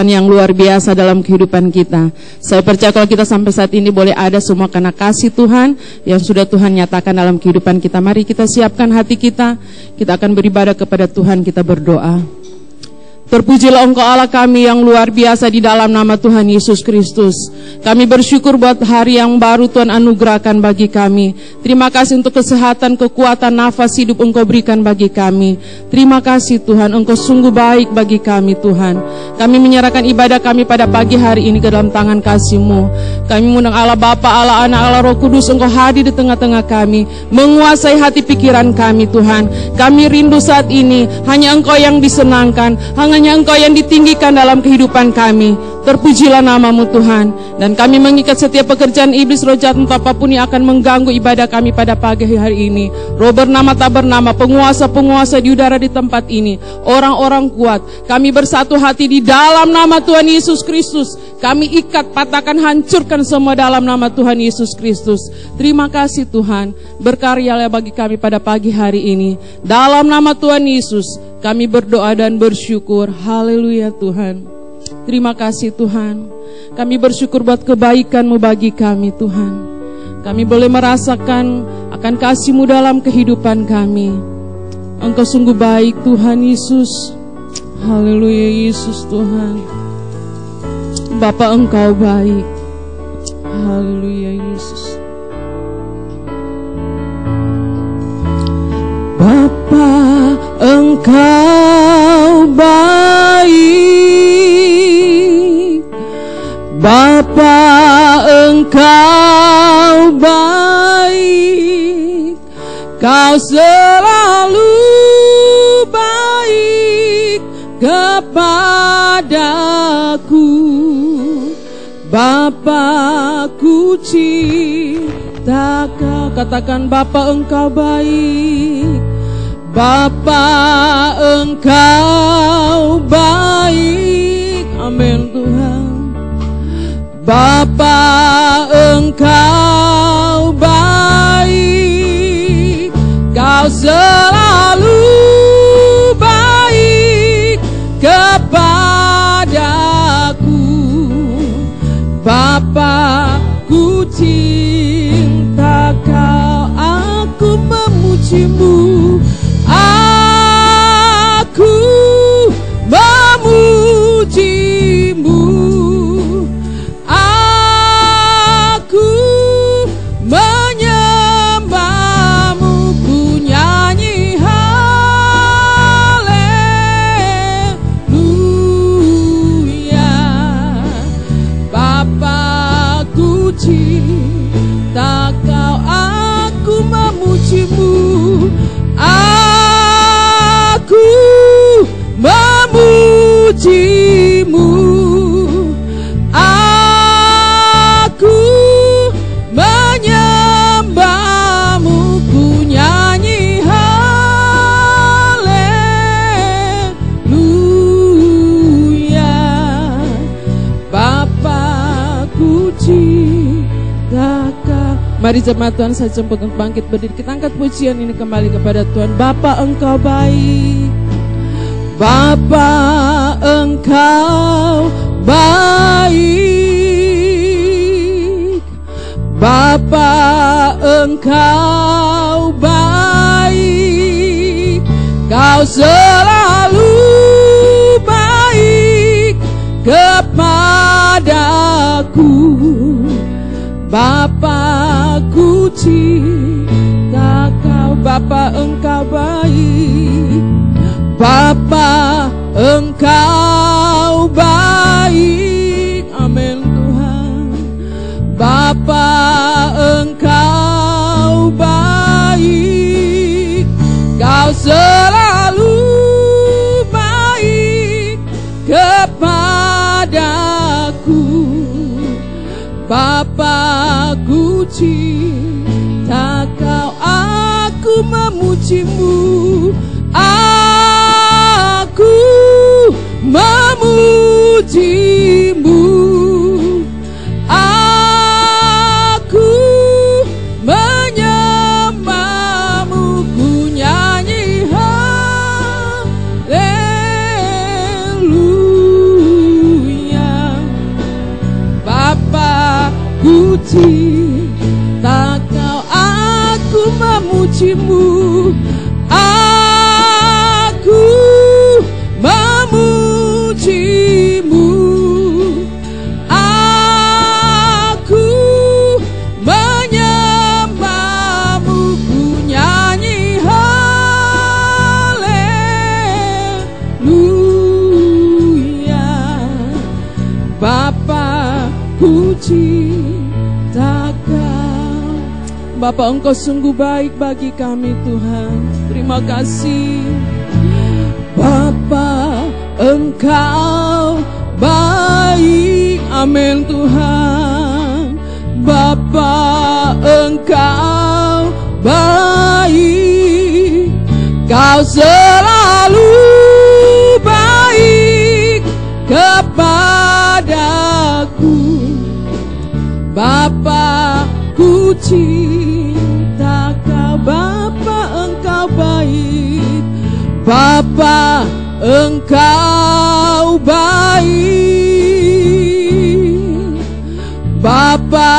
yang luar biasa dalam kehidupan kita. Saya percaya kalau kita sampai saat ini boleh ada semua karena kasih Tuhan yang sudah Tuhan nyatakan dalam kehidupan kita. Mari kita siapkan hati kita akan beribadah kepada Tuhan, kita berdoa. Terpujilah Engkau Allah kami yang luar biasa di dalam nama Tuhan Yesus Kristus. Kami bersyukur buat hari yang baru Tuhan anugerahkan bagi kami. Terima kasih untuk kesehatan, kekuatan, nafas hidup Engkau berikan bagi kami. Terima kasih Tuhan, Engkau sungguh baik bagi kami Tuhan. Kami menyerahkan ibadah kami pada pagi hari ini ke dalam tangan kasih-Mu. Kami mengundang Allah Bapa, Allah Anak, Allah Roh Kudus, Engkau hadir di tengah-tengah kami. Menguasai hati pikiran kami Tuhan. Kami rindu saat ini, hanya Engkau yang disenangkan, hanya Engkau yang ditinggikan dalam kehidupan kami. Terpujilah nama-Mu Tuhan. Dan kami mengikat setiap pekerjaan iblis, roh jahat, entah apapun yang akan mengganggu ibadah kami pada pagi hari ini. Roh bernama tak bernama, penguasa-penguasa di udara di tempat ini, orang-orang kuat, kami bersatu hati di dalam nama Tuhan Yesus Kristus. Kami ikat, patahkan, hancurkan semua dalam nama Tuhan Yesus Kristus. Terima kasih Tuhan, berkaryalah bagi kami pada pagi hari ini. Dalam nama Tuhan Yesus kami berdoa dan bersyukur. Haleluya Tuhan. Terima kasih Tuhan. Kami bersyukur buat kebaikan-Mu bagi kami Tuhan. Kami boleh merasakan akan kasih-Mu dalam kehidupan kami. Engkau sungguh baik Tuhan Yesus. Haleluya Yesus Tuhan. Bapa Engkau baik. Haleluya Yesus. Bapa Engkau baik, Bapa Engkau baik, Kau selalu baik kepadaku. Bapa ku cinta Kau. Katakan Bapa Engkau baik, Bapa Engkau baik. Amin Tuhan. Bapa Engkau baik, Kau selalu baik kepadaku. Bapa ku cinta Kau, aku memuji-Mu. Aku memuji-Mu, aku menyembah-Mu, ku nyanyi haleluya. Bapa ku cinta Kau, aku memuji-Mu. Aku memuji-Mu, aku menyembah-Mu, ku nyanyi haleluya. Bapa ku cinta Kau. Mari jemaat Tuhan, saya jemput untuk bangkit berdiri. Kita angkat pujian ini kembali kepada Tuhan. Bapa Engkau baik, Bapa Engkau baik, Bapa Engkau baik, Kau selalu baik kepadaku. Bapa ku cinta Kau, Bapa Engkau baik, Bapa Engkau baik. Amin Tuhan. Bapa Engkau baik, Kau selalu baik kepadaku. Bapa ku cinta Kau, aku memuji-Mu. Aku memuji-Mu, aku menyembah-Mu, ku nyanyi haleluya. cinta Kau, aku memujimu, aku memujimu, aku menyembahmu, ku nyanyi haleluya. Bapa, ku cinta Kau. Bapa, Engkau sungguh baik bagi kami Tuhan. Terima kasih. Bapa, Engkau baik, amin Tuhan. Bapa, Engkau baik, Kau selalu baik kepadaku. Bapa, ku cinta Kau. Bapa, Engkau baik. Bapa, Engkau baik. Bapa,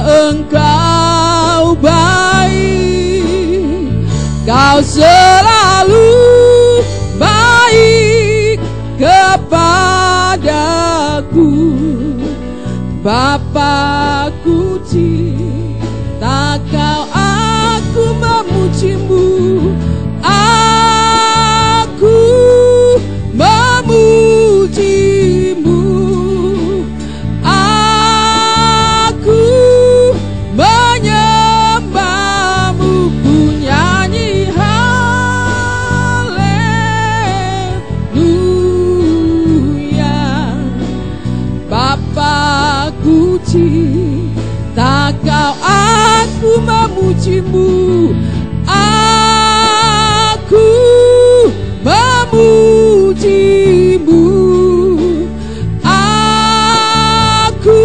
Engkau baik, Kau selalu baik kepadaku. Bapa, ku cinta Kau, aku memujimu, aku memujimu, aku menyembahmu, ku nyanyi haleluya. Bapa, ku cinta Kau, aku memujimu, aku memujimu, aku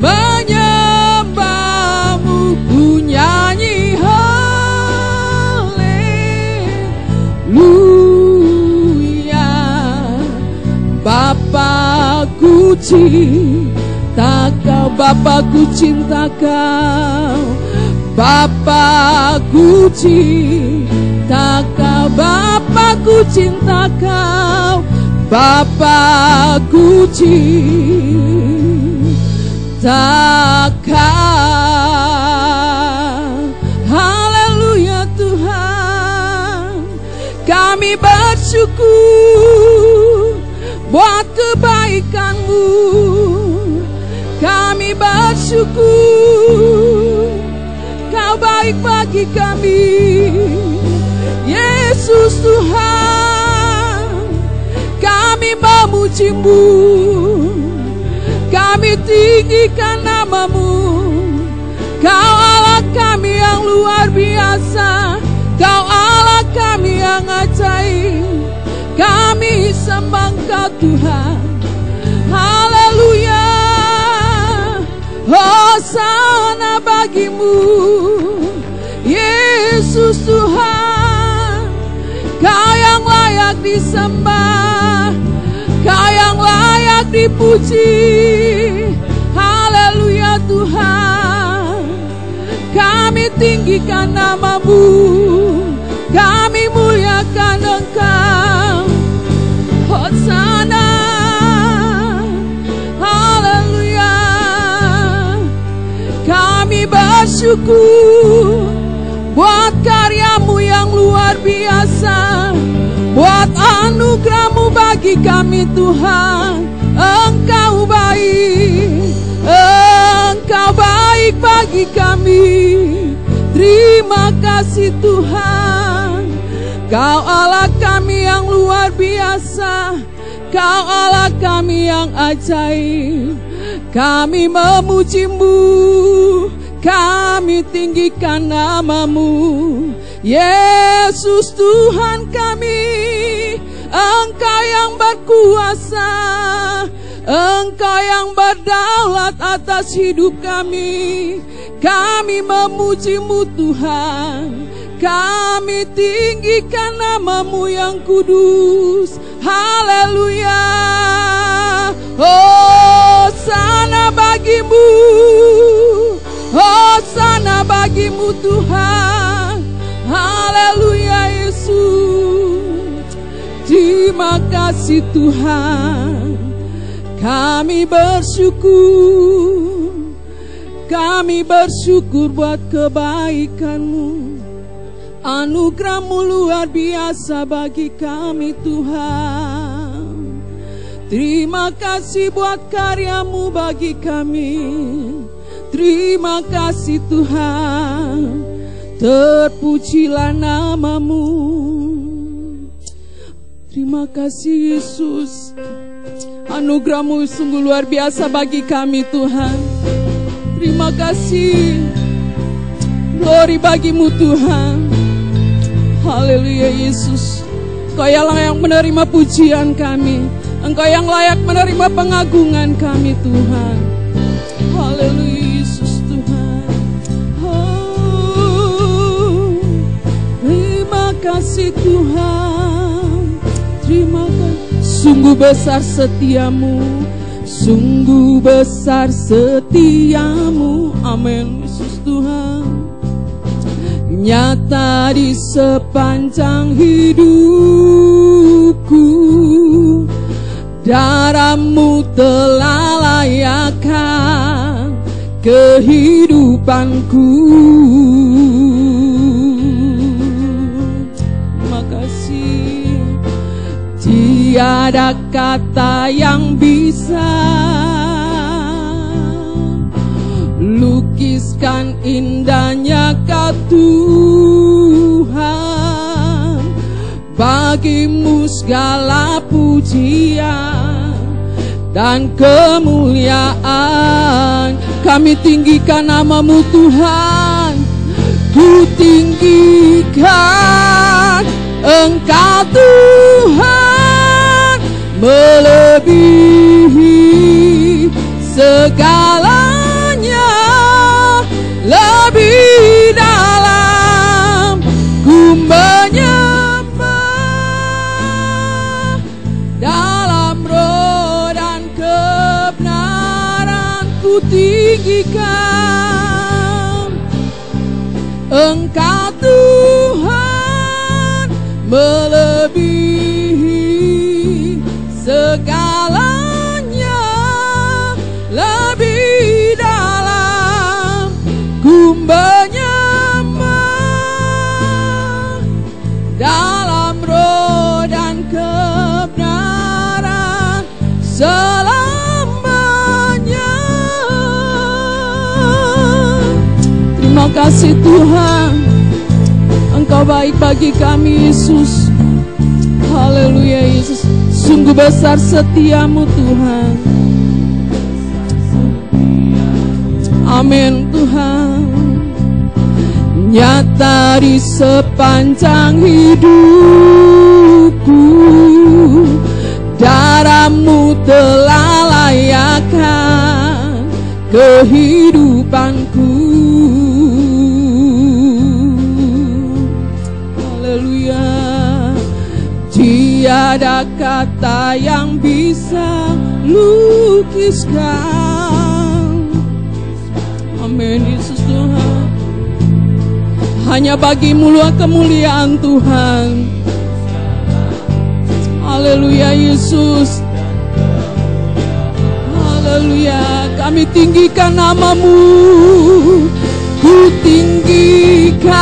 menyembahmu, ku nyanyi haleluya. Bapa, ku cinta Kau. Bapa, ku cinta Kau. Bapa, ku cinta Kau. Bapa, ku cinta Kau. Bapa, ku cinta Kau. Haleluya Tuhan, kami bersyukur buat kebaikan-Mu. Kami bersyukur Kau baik bagi kami. Yesus Tuhan, kami memuji-Mu, kami tinggikan nama-Mu. Kau Allah kami yang luar biasa, Kau Allah kami yang ajaib. Kami sembah Engkau Tuhan. Haleluya. Hosana bagi-Mu, Yesus Tuhan. Kau yang layak disembah, Kau yang layak dipuji. Haleluya Tuhan, kami tinggikan nama-Mu, kami muliakan Engkau. Hosana, haleluya. Kami bersyukur buat karya-Mu yang luar biasa, buat anugerah-Mu bagi kami Tuhan. Engkau baik, Engkau baik bagi kami. Terima kasih Tuhan. Kau Allah kami yang luar biasa, Kau Allah kami yang ajaib. Kami memuji-Mu, kami tinggikan nama-Mu. Yesus Tuhan kami, Engkau yang berkuasa, Engkau yang berdaulat atas hidup kami. Kami memuji-Mu Tuhan, kami tinggikan nama-Mu yang kudus. Haleluya. Hosana bagi-Mu, bagimu Tuhan. Haleluya Yesus. Terima kasih Tuhan. Kami bersyukur. Kami bersyukur buat kebaikan-Mu. Anugerah-Mu luar biasa bagi kami Tuhan. Terima kasih buat karya-Mu bagi kami. Terima kasih Tuhan. Terpujilah nama-Mu. Terima kasih Yesus. Anugerah-Mu sungguh luar biasa bagi kami Tuhan. Terima kasih. Glory bagimu Tuhan. Haleluya Yesus. Engkau yang layak menerima pujian kami. Engkau yang layak menerima pengagungan kami Tuhan. Haleluya Yesus Tuhan. Oh, terima kasih Tuhan. Terima kasih. Sungguh besar setiamu. Sungguh besar setiamu. Amin Yesus Tuhan. Nyata di sepanjang hidupku, darah-Mu telah layakkan kehidupanku. Terima kasih. Tiada kata yang bisa lukiskan indahnya Kau Tuhan. Bagimu segala pujian dan kemuliaan. Kami tinggikan nama-Mu Tuhan. Ku tinggikan Engkau Tuhan, melebihi segalanya. Lebih dalam ku menyembah, dalam roh dan kebenaran ku tinggikan Engkau Tuhan, melebihi segalanya. Lebih dalam ku menyembah, dalam roh dan kebenaran selamanya. Terima kasih Tuhan. Engkau baik bagi kami Yesus. Haleluya Yesus. Sungguh besar setiamu Tuhan. Amin Tuhan. Nyata di sepanjang hidupku, darah-Mu telah layakkan kehidupanku. Haleluya. Tiada kata yang bisa lukiskan. Amin Yesus Tuhan. Hanya bagi-Mu luar kemuliaan Tuhan. Haleluya Yesus. Haleluya. Kami tinggikan nama-Mu. Ku tinggikan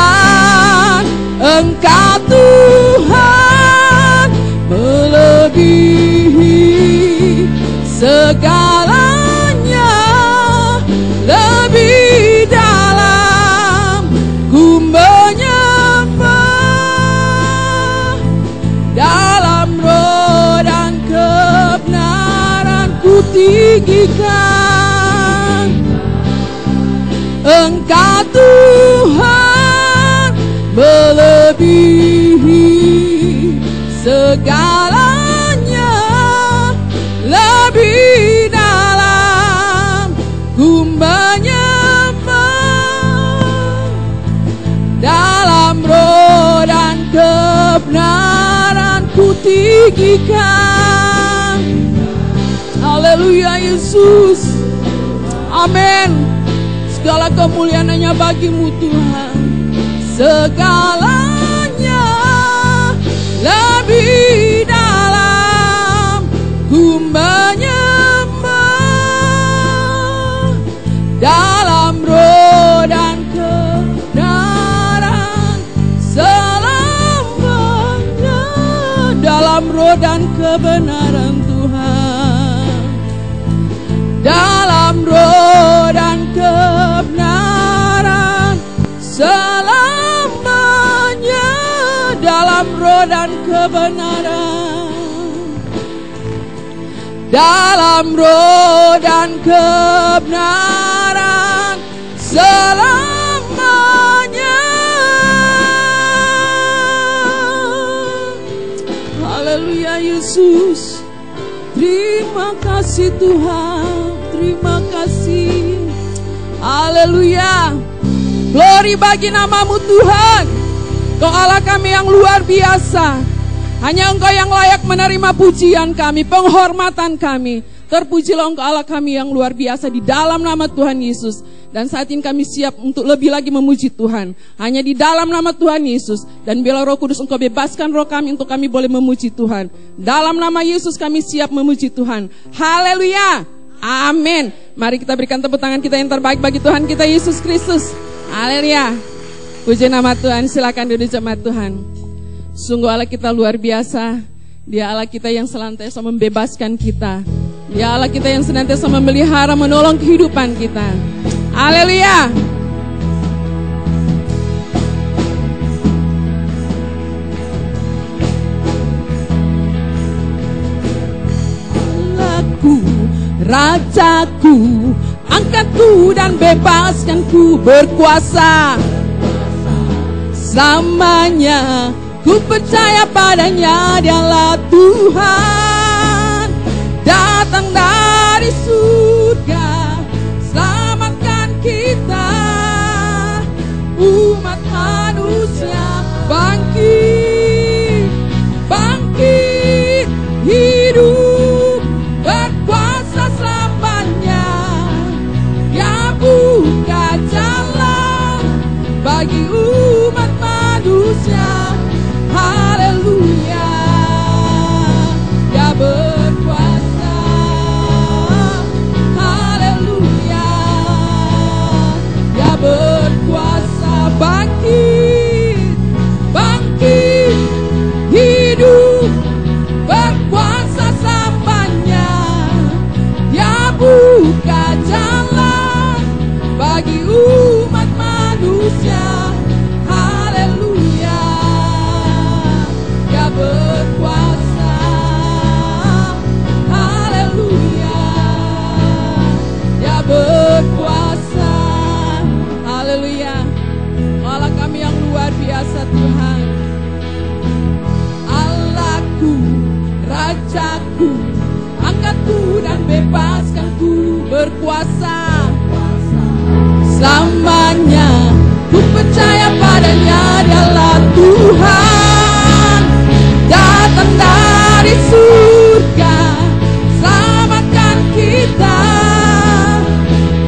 Engkau Tuhan, melebihi segalanya. Lebih dalam ku menyembah, dalam roh dan kebenaran ku tinggikan Engkau Tuhan, melebihi segalanya. Lebih dalam ku menyembah, dalam roh dan kebenaran ku tinggikan. Haleluya Yesus. Amin. segala kemuliaan hanya bagimu Tuhan. Segalanya lebih dalam ku menyembah dalam roh dan kebenaran selamanya, dalam roh dan kebenaran Tuhan, dalam roh dan kebenaran selamanya, dalam roh dan kebenaran, dalam roh dan kebenaran selamanya. Haleluya Yesus. Terima kasih Tuhan, terima kasih. Haleluya. Glory bagi namamu Tuhan. Kau Allah kami yang luar biasa. Hanya Engkau yang layak menerima pujian kami, penghormatan kami. Terpujilah Engkau Allah kami yang luar biasa di dalam nama Tuhan Yesus. Dan saat ini kami siap untuk lebih lagi memuji Tuhan. Hanya di dalam nama Tuhan Yesus. Dan bila Roh Kudus Engkau bebaskan roh kami untuk kami boleh memuji Tuhan. Dalam nama Yesus kami siap memuji Tuhan. Haleluya. Amin. Mari kita berikan tepuk tangan kita yang terbaik bagi Tuhan kita Yesus Kristus. Haleluya. Puji nama Tuhan. Silakan duduk jemaat Tuhan. Sungguh Allah kita luar biasa. Dia Allah kita yang senantiasa membebaskan kita. Dia Allah kita yang senantiasa memelihara, menolong kehidupan kita. Haleluya. Allahku, Rajaku, angkatku dan bebaskanku, berkuasa selamanya. Ku percaya padanya, Dialah Tuhan, datang dari surga, selamatkan kita, umat manusia. Bangkit, bangkit, hidup, berkuasa selamanya. Dia buka jalan bagi umat manusia. Haleluya, Dia berkuasa. Haleluya, Dia berkuasa. Bangkit, bangkit, hidup, berkuasa selamanya. Dia buka jalan bagi umat manusia. Berkuasa, haleluya, Dia berkuasa, haleluya. Allah kami yang luar biasa Tuhan. Allahku, Rajaku, angkatku dan bebaskanku, berkuasa selamanya. Ku percaya padanya, Dialah Tuhan, datang dari surga, selamatkan kita,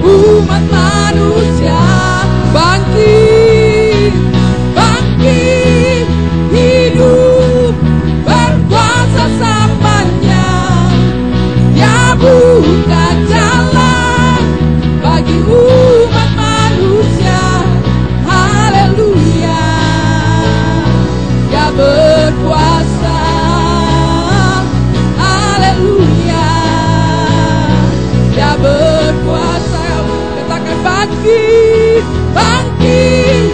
umat manusia. Bangkit, bangkit, hidup, berkuasa selamanya. Dia buka jalan bagi umat manusia. Haleluya, Dia berkuasa. Haleluya, Dia berkuasa. Katakan bangkit, bangkit,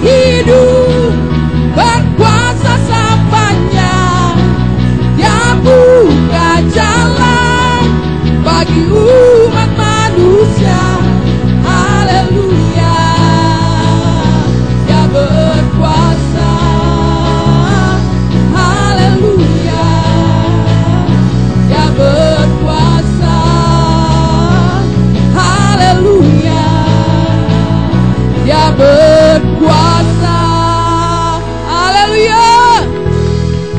hidup, berkuasa selamanya. Dia buka jalan bagi umat manusia. Haleluya, Dia berkuasa. Haleluya, Dia berkuasa. Haleluya, Dia berkuasa. Haleluya.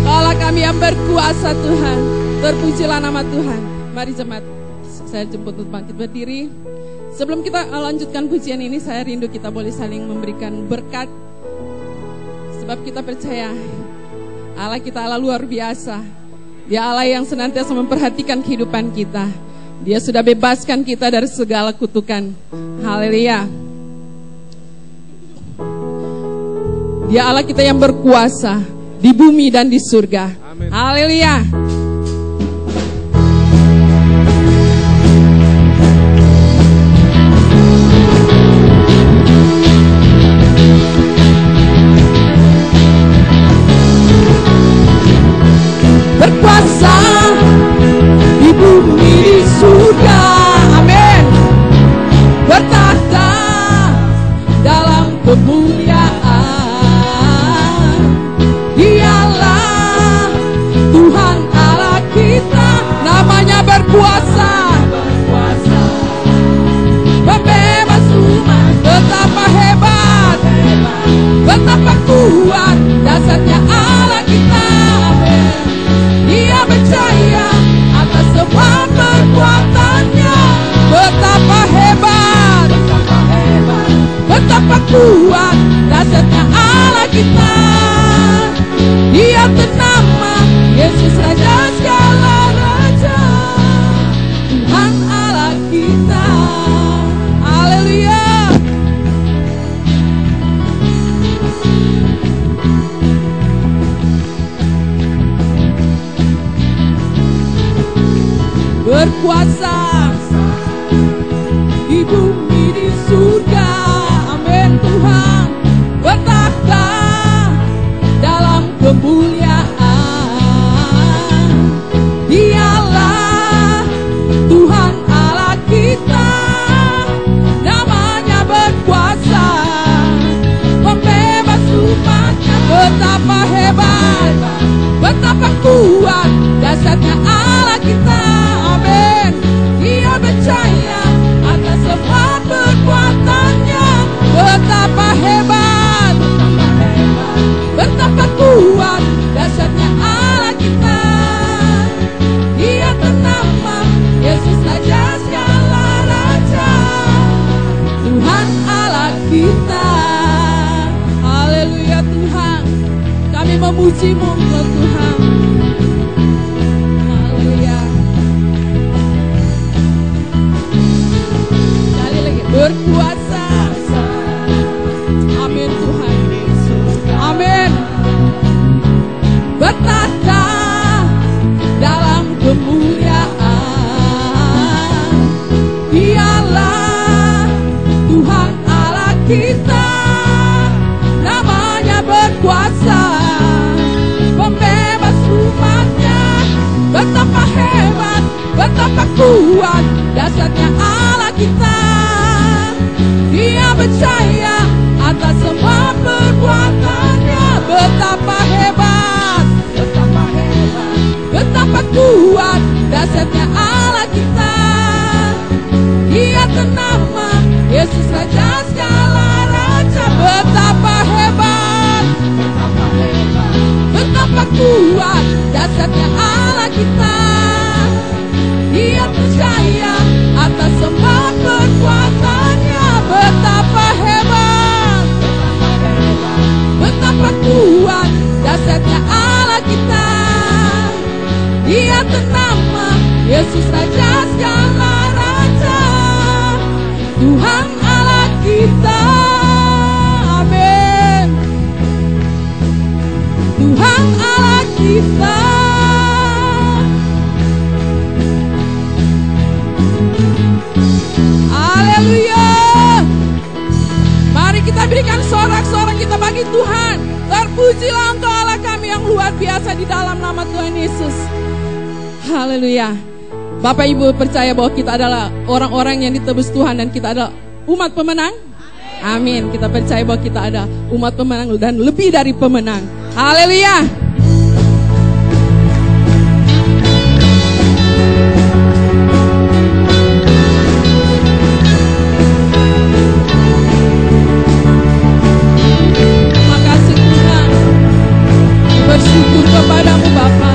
Allah kami yang berkuasa Tuhan. Terpujilah nama Tuhan. Mari jemaat, saya jemput untuk bangkit berdiri. Sebelum kita lanjutkan pujian ini, saya rindu kita boleh saling memberikan berkat. Sebab kita percaya Allah kita Allah luar biasa. Dia Allah yang senantiasa memperhatikan kehidupan kita. Dia sudah bebaskan kita dari segala kutukan. Haleluya. Dia Allah kita yang berkuasa di bumi dan di surga. Haleluya. Berkuasa di bumi di surga, amin. Bertahta dalam kemuliaan. Dialah Tuhan Allah kita, namanya berkuasa. Membebas umat, betapa hebat, betapa kuat dasarnya Allah kita, amin. Dia percaya atas semua perbuatannya, betapa hebat, betapa kuat dasarnya Allah kita. Dia ternama Yesus Raja segala raja, Tuhan Allah kita. Haleluya. Berkuasa di bumi di surga, amin Tuhan. Bertahta dalam kemuliaan. Dialah Tuhan Allah kita, namanya berkuasa. Membebas umatnya, betapa hebat, betapa kuat dasarnya Allah kita. Dia percaya atas semua perbuatannya, betapa hebat, betapa kuat dasarnya Allah kita. Dia ternama Yesus Raja segala raja, Tuhan Allah kita. Haleluya Tuhan, kami memuji-Mu Tuhan. Berkuasa, amin Tuhan, amin. Bertahta dalam kemuliaan. Dialah Tuhan Allah kita, namanya berkuasa. Pembebas umatnya, betapa hebat, betapa kuat dasarnya Allah kita. Dia percaya atas semua perbuatannya, betapa hebat, betapa kuat dasarnya Allah kita. Dia ternama Yesus Raja segala raja, betapa hebat, betapa kuat dasarnya Allah kita. Dia percaya atas semua perbuatannya, betapa hebat, betapa kuat dasarnya Allah kita. Dia ternama Yesus Raja segala raja, Tuhan Allah kita, amin. Tuhan Allah kita. Haleluya. Mari kita berikan sorak-sorak kita bagi Tuhan. Terpujilah untuk Allah kami yang luar biasa di dalam nama Tuhan Yesus. Haleluya. Bapak Ibu percaya bahwa kita adalah orang-orang yang ditebus Tuhan dan kita adalah umat pemenang? Amin. Kita percaya bahwa kita ada umat pemenang dan lebih dari pemenang. Haleluya. Bersyukur kepadamu Bapa.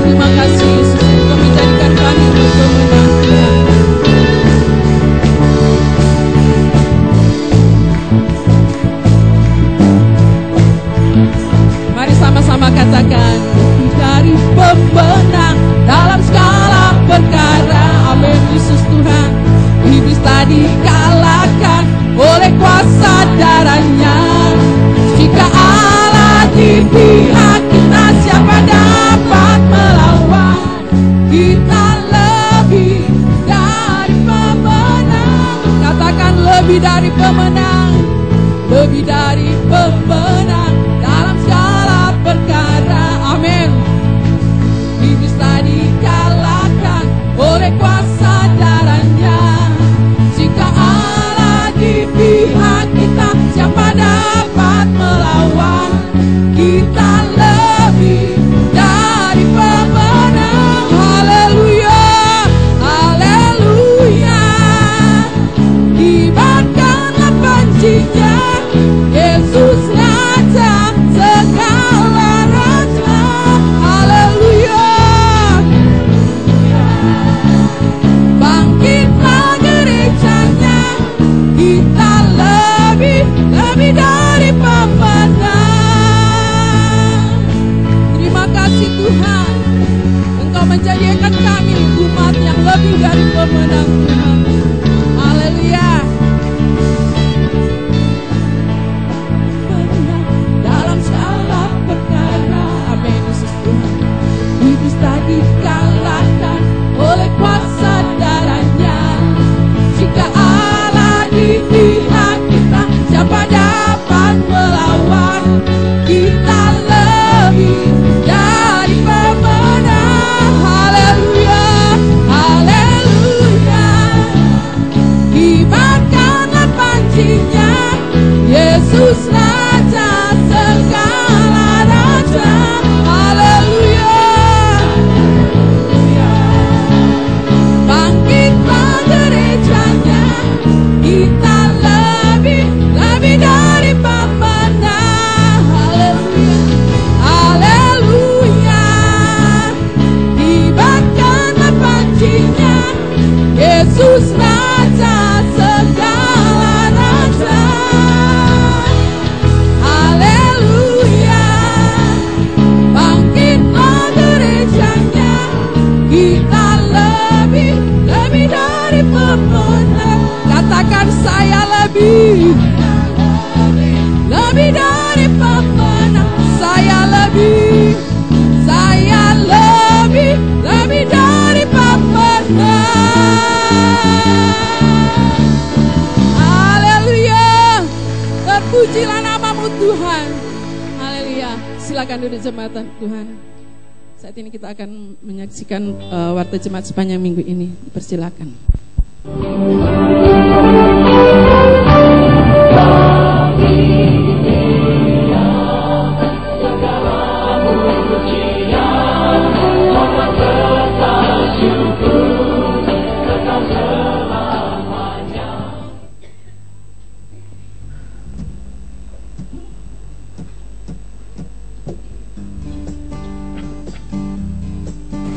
Terima kasih Yesus, Kau menjadikan kami berpemenang. pihak kita, siapa dapat melawan? Kita lebih dari pemenang. Katakan lebih dari pemenang, lebih dari pemenang dalam segala perkara. Amin. Iblis telah dikalahkan oleh kuasa darahnya. Jika Allah di pihak kita, siapa dapat melawan? Kita lebih dari pemenang. Haleluya, haleluya. Kibarkanlah pancinya, Yesus Raja segala raja. Haleluya. Bangkitlah gerejanya, kita lebih dari pemenang. Terima kasih Tuhan, Engkau menjadikan kami umat yang lebih dari pemenang Tuhan. Haleluya. Dalam segala perkara. Amin Yesus Tuhan. Iblis tadi kalahkan oleh kuasa darahnya. Jika Allah di pihak kita, siapa dapat melawan? Kita lebih dari pemenang. Haleluya, haleluya. Kibarkanlah pancinya, Yesus Raja segala raja. Haleluya. Bangkitlah gerejanya, kita lebih dari pemenang. Haleluya, haleluya. Kibarkanlah pancinya, Yesus Raja segala raja. Haleluya. Bangkitlah gerejanya, kita lebih dari pemenang. Katakan saya lebih dari pemenang. Saya lebih dari pemenang. Haleluya. Terpujilah namamu Tuhan. Haleluya. Silakan duduk jemaat Tuhan. Saat ini kita akan menyaksikan warta jemaat sepanjang minggu ini. Persilakan.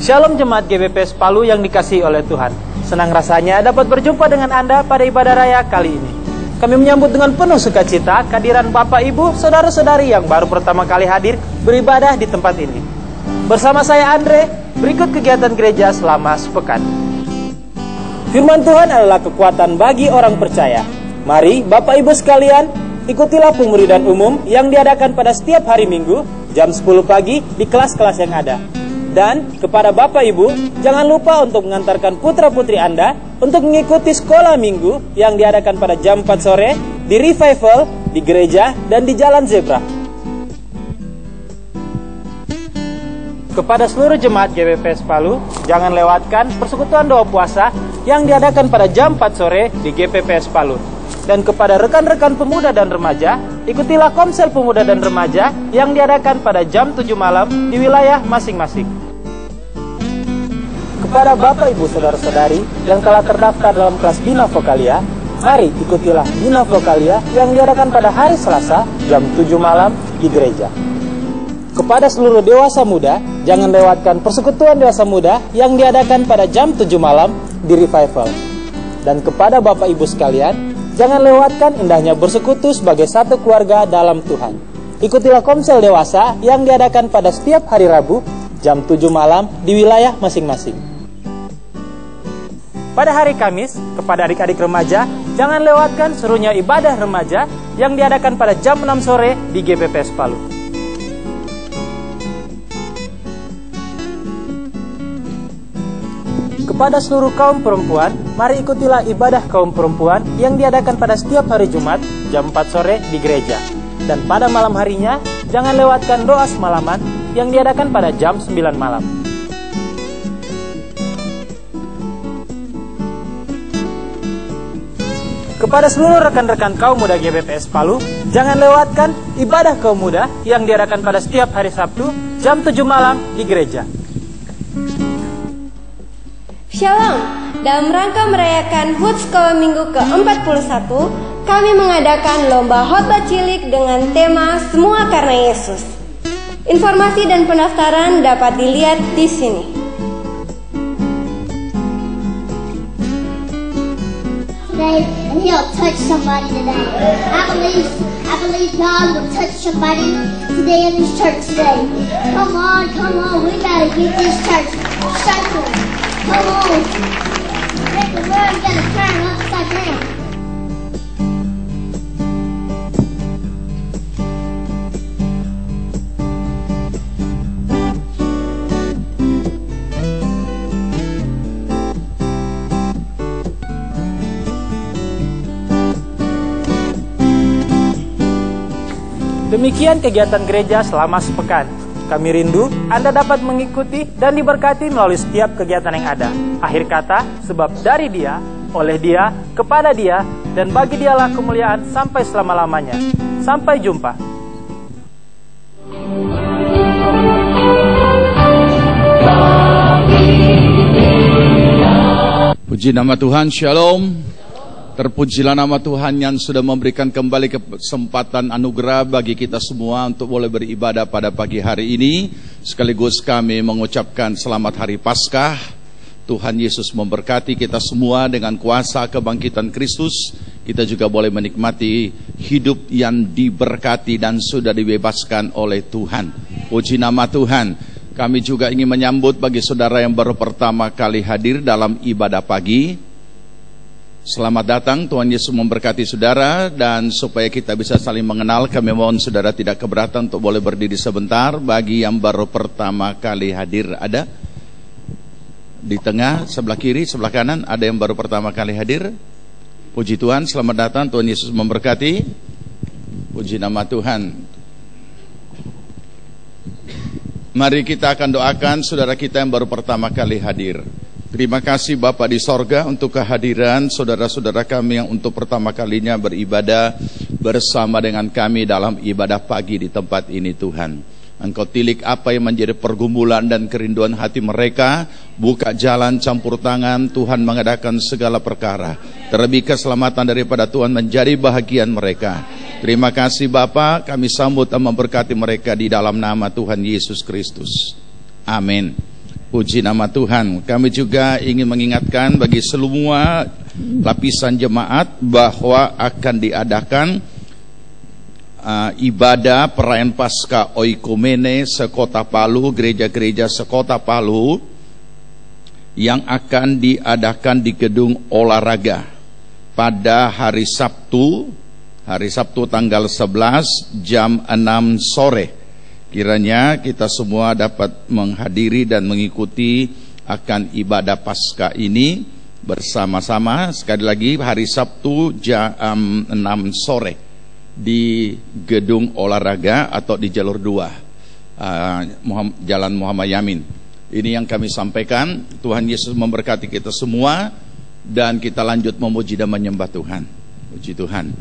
Shalom jemaat GBPS Palu yang dikasihi oleh Tuhan. Senang rasanya dapat berjumpa dengan Anda pada ibadah raya kali ini. Kami menyambut dengan penuh sukacita kehadiran Bapak Ibu, saudara-saudari yang baru pertama kali hadir beribadah di tempat ini. Bersama saya Andre, berikut kegiatan gereja selama sepekan. Firman Tuhan adalah kekuatan bagi orang percaya. Mari Bapak Ibu sekalian, ikutilah pemuridan umum yang diadakan pada setiap hari Minggu jam 10 pagi di kelas-kelas yang ada. Dan kepada Bapak Ibu, jangan lupa untuk mengantarkan putra-putri Anda untuk mengikuti sekolah minggu yang diadakan pada jam 4 sore di Revival, di gereja, dan di Jalan Zebra. Kepada seluruh jemaat GBPS Palu, jangan lewatkan persekutuan doa puasa yang diadakan pada jam 4 sore di GPPS Palu. Dan kepada rekan-rekan pemuda dan remaja, ikutilah Komsel Pemuda dan Remaja yang diadakan pada jam 7 malam di wilayah masing-masing. Kepada Bapak Ibu Saudara-saudari yang telah terdaftar dalam kelas Bina Vokalia, mari ikutilah Bina Vokalia yang diadakan pada hari Selasa jam 7 malam di gereja. Kepada seluruh dewasa muda, jangan lewatkan persekutuan dewasa muda yang diadakan pada jam 7 malam di Revival. Dan kepada Bapak Ibu sekalian, jangan lewatkan indahnya bersekutu sebagai satu keluarga dalam Tuhan. Ikutilah Komsel Dewasa yang diadakan pada setiap hari Rabu jam 7 malam di wilayah masing-masing. Pada hari Kamis, kepada adik-adik remaja, jangan lewatkan serunya ibadah remaja yang diadakan pada jam 6 sore di GPPS Palu. Kepada seluruh kaum perempuan, mari ikutilah ibadah kaum perempuan yang diadakan pada setiap hari Jumat jam 4 sore di gereja. Dan pada malam harinya, jangan lewatkan doa semalaman yang diadakan pada jam 9 malam. Kepada seluruh rekan-rekan kaum muda GBPS Palu, jangan lewatkan ibadah kaum muda yang diadakan pada setiap hari Sabtu jam 7 malam di gereja. Shalom, dalam rangka merayakan HUT Sekolah Minggu ke-41, kami mengadakan lomba khotbah cilik dengan tema Semua Karena Yesus. Informasi dan pendaftaran dapat dilihat di sini. And he'll touch somebody today. I believe God will touch somebody today in this church today. Come on, we gotta get this church circling. Come on. The world's gonna turn upside down. Demikian kegiatan gereja selama sepekan. Kami rindu Anda dapat mengikuti dan diberkati melalui setiap kegiatan yang ada. Akhir kata, sebab dari Dia, oleh Dia, kepada Dia, dan bagi Dialah kemuliaan sampai selama-lamanya. Sampai jumpa. Puji nama Tuhan, shalom. Terpujilah nama Tuhan yang sudah memberikan kembali kesempatan anugerah bagi kita semua untuk boleh beribadah pada pagi hari ini. Sekaligus kami mengucapkan selamat hari Paskah. Tuhan Yesus memberkati kita semua dengan kuasa kebangkitan Kristus. Kita juga boleh menikmati hidup yang diberkati dan sudah dibebaskan oleh Tuhan. Puji nama Tuhan. Kami juga ingin menyambut bagi saudara yang baru pertama kali hadir dalam ibadah pagi. Selamat datang, Tuhan Yesus memberkati saudara. Dan supaya kita bisa saling mengenal, kami mohon saudara tidak keberatan untuk boleh berdiri sebentar. Bagi yang baru pertama kali hadir, ada di tengah, sebelah kiri, sebelah kanan, ada yang baru pertama kali hadir. Puji Tuhan, selamat datang, Tuhan Yesus memberkati. Puji nama Tuhan. Mari kita akan doakan saudara kita yang baru pertama kali hadir. Terima kasih Bapa di sorga untuk kehadiran saudara-saudara kami yang untuk pertama kalinya beribadah bersama dengan kami dalam ibadah pagi di tempat ini Tuhan. Engkau tilik apa yang menjadi pergumulan dan kerinduan hati mereka. Buka jalan campur tangan, Tuhan mengadakan segala perkara. Terlebih keselamatan daripada Tuhan menjadi bahagian mereka. Terima kasih Bapa, kami sambut dan memberkati mereka di dalam nama Tuhan Yesus Kristus. Amin. Puji nama Tuhan. Kami juga ingin mengingatkan bagi semua lapisan jemaat bahwa akan diadakan ibadah perayaan Paskah Oikumene sekota Palu, gereja-gereja sekota Palu yang akan diadakan di gedung olahraga pada hari Sabtu tanggal 11 jam 6 sore. Kiranya kita semua dapat menghadiri dan mengikuti akan ibadah Paskah ini bersama-sama. Sekali lagi hari Sabtu jam 6 sore di gedung olahraga atau di jalur 2 Jalan Muhammad Yamin. Ini yang kami sampaikan. Tuhan Yesus memberkati kita semua dan kita lanjut memuji dan menyembah Tuhan. Puji Tuhan.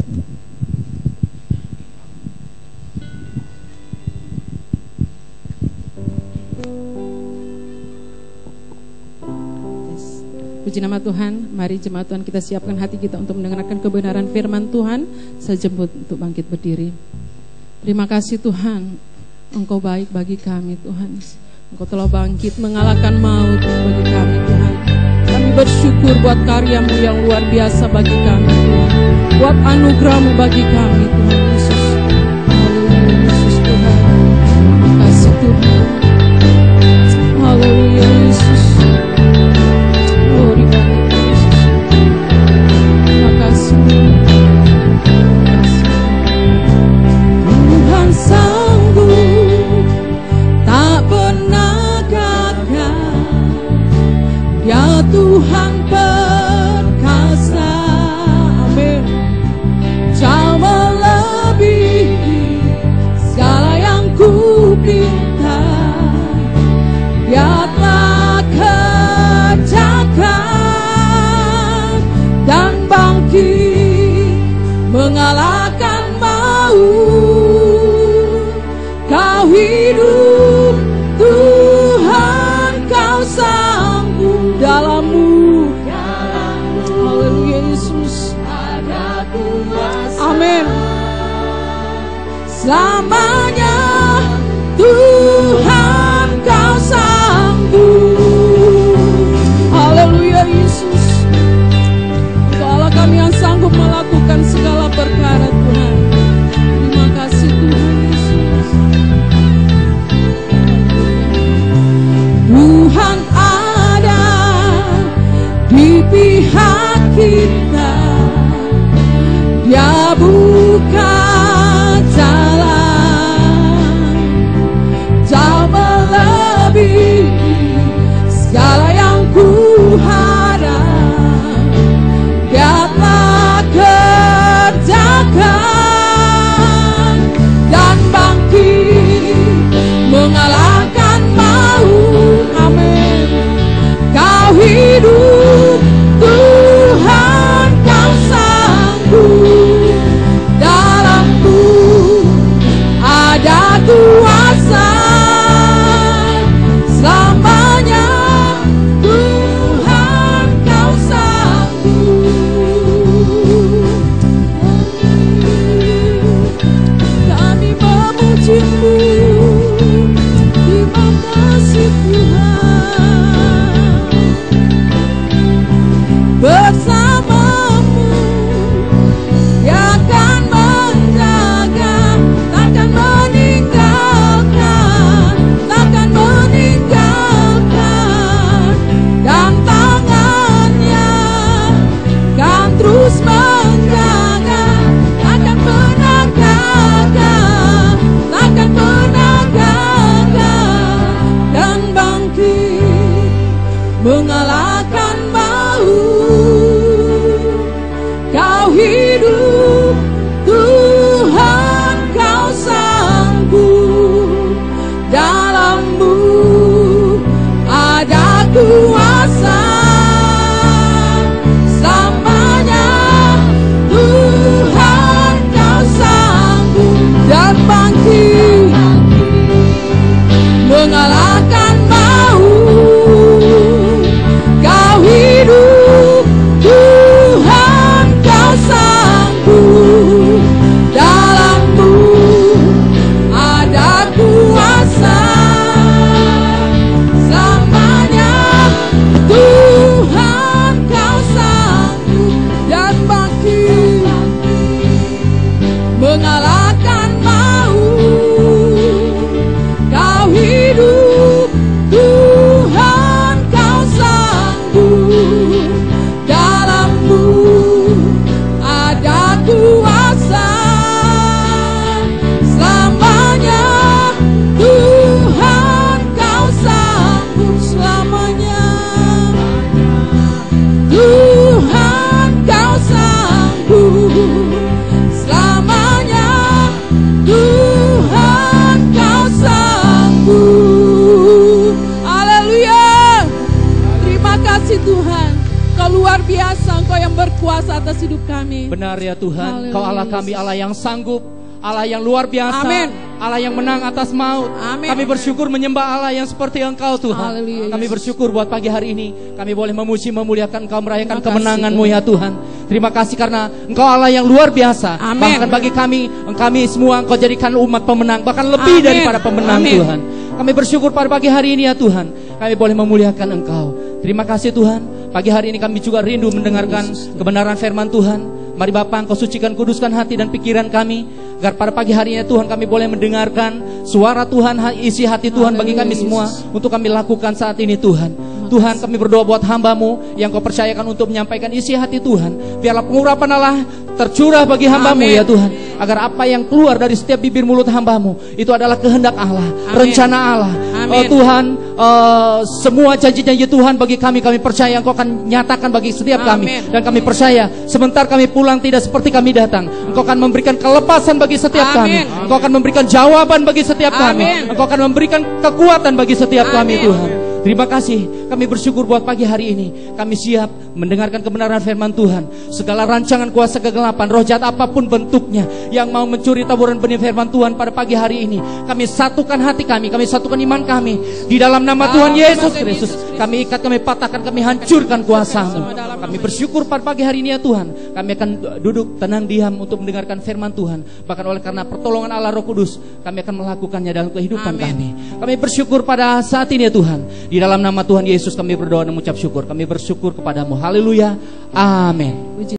Puji nama Tuhan, mari jemaat Tuhan kita siapkan hati kita untuk mendengarkan kebenaran firman Tuhan. Saya jemput untuk bangkit berdiri. Terima kasih Tuhan, Engkau baik bagi kami Tuhan. Engkau telah bangkit mengalahkan maut bagi kami Tuhan. Kami bersyukur buat karya-Mu yang luar biasa bagi kami Tuhan. Buat anugerah-Mu bagi kami Tuhan Yesus. Haleluya Yesus Tuhan. Terima kasih Tuhan. Haleluya Yesus. Tuhan sanggup, tak pernah gagal. Dia Tuhan mengalahkan maut. Kau hidup, Tuhan, Kau sanggup dalam-Mu. Haleluya Yesus. Amin. Selamanya Tuhan, Kau sanggup. Haleluya Yesus. Engkau Allah kami yang sanggup melakukan segala perkara Tuhan. Terima kasih Tuhan Yesus. Tuhan ada di pihak kita. Dia buka jalan jauh melebihi segala yang ku harap. Dia telah kerjakan dan bangkit mengalahkan maut. Amin. Kau hidup, Tuhan, Kau sanggup. Dalam-Mu ada kuasa. Selamanya Tuhan, Kau sanggup. Kami memuji-Mu. Terima kasih Tuhan. Bersama-Mu Dia akan menjaga, takkan meninggalkan, takkan meninggalkan. Dan tangannya kan terus menjaga, takkan pernah gagal, takkan pernah gagal. Dan bangkit mengalahkan maut. Kau hidup, Tuhan, Kau sanggup. Dalam-Mu ada kuasa. Selamanya Tuhan, Kau sanggup. Dan bangkit mengalahkan maut. Kau hidup, Tuhan, Kau sanggup. Dalam-Mu ada kuasa. Selamanya Tuhan, Kau sanggup. Dan bangkit mengalahkan maut. Kau hidup, Tuhan, Kau sanggup. Dalam-Mu ada kuasa. Selamanya Tuhan, Kau sanggup. Selamanya Tuhan, Kau sanggup. Selamanya Tuhan, Kau sanggup. Haleluya. Terima kasih Tuhan. Kau luar biasa, Engkau yang berkuasa atas hidup kami. Benar ya Tuhan, Haleluya, Kau Allah kami, Allah yang sanggup, Allah yang luar biasa, Amin. Allah yang menang atas maut. Amin. Kami bersyukur menyembah Allah yang seperti Engkau Tuhan. Haleluya, Kami Yesus. bersyukur buat pagi hari ini kami boleh memuji, memuliakan Engkau, merayakan Terima kasih, kemenangan-Mu Tuhan. ya Tuhan. Terima kasih karena Engkau Allah yang luar biasa. Amin. Bahkan bagi kami semua Engkau jadikan umat pemenang, bahkan lebih Amin. daripada pemenang Amin. Tuhan. Kami bersyukur pada pagi hari ini ya Tuhan, kami boleh memuliakan Engkau. Terima kasih Tuhan. Pagi hari ini kami juga rindu mendengarkan kebenaran firman Tuhan. Mari Bapa, Engkau sucikan, kuduskan hati dan pikiran kami, agar pada pagi hari ini Tuhan kami boleh mendengarkan suara Tuhan, isi hati Tuhan bagi kami semua, untuk kami lakukan saat ini Tuhan. Tuhan, kami berdoa buat hamba-Mu yang Kau percayakan untuk menyampaikan isi hati Tuhan. Biarlah pengurapan Allah tercurah bagi hamba-Mu ya Tuhan, agar apa yang keluar dari setiap bibir mulut hamba-Mu itu adalah kehendak Allah, rencana Allah. Oh Tuhan, semua janji-janji Tuhan bagi kami percaya Engkau akan nyatakan bagi setiap kami. Dan kami percaya sebentar kami pulang tidak seperti kami datang. Engkau akan memberikan kelepasan bagi setiap kami. Engkau akan memberikan jawaban bagi setiap kami. Engkau akan memberikan kekuatan bagi setiap kami Tuhan. Terima kasih, kami bersyukur buat pagi hari ini. Kami siap mendengarkan kebenaran firman Tuhan. Segala rancangan kuasa kegelapan, roh jahat apapun bentuknya yang mau mencuri taburan benih firman Tuhan pada pagi hari ini, kami satukan hati kami satukan iman kami di dalam nama Tuhan Yesus Kristus. Kami ikat, kami patahkan, kami hancurkan kuasa-Mu. Kami bersyukur pada pagi hari ini ya Tuhan. Kami akan duduk tenang diam untuk mendengarkan firman Tuhan. Bahkan oleh karena pertolongan Allah Roh Kudus, kami akan melakukannya dalam kehidupan kami. Kami bersyukur pada saat ini ya Tuhan. Di dalam nama Tuhan Yesus kami berdoa dan mengucap syukur. Kami bersyukur kepadamu. Haleluya. Amin.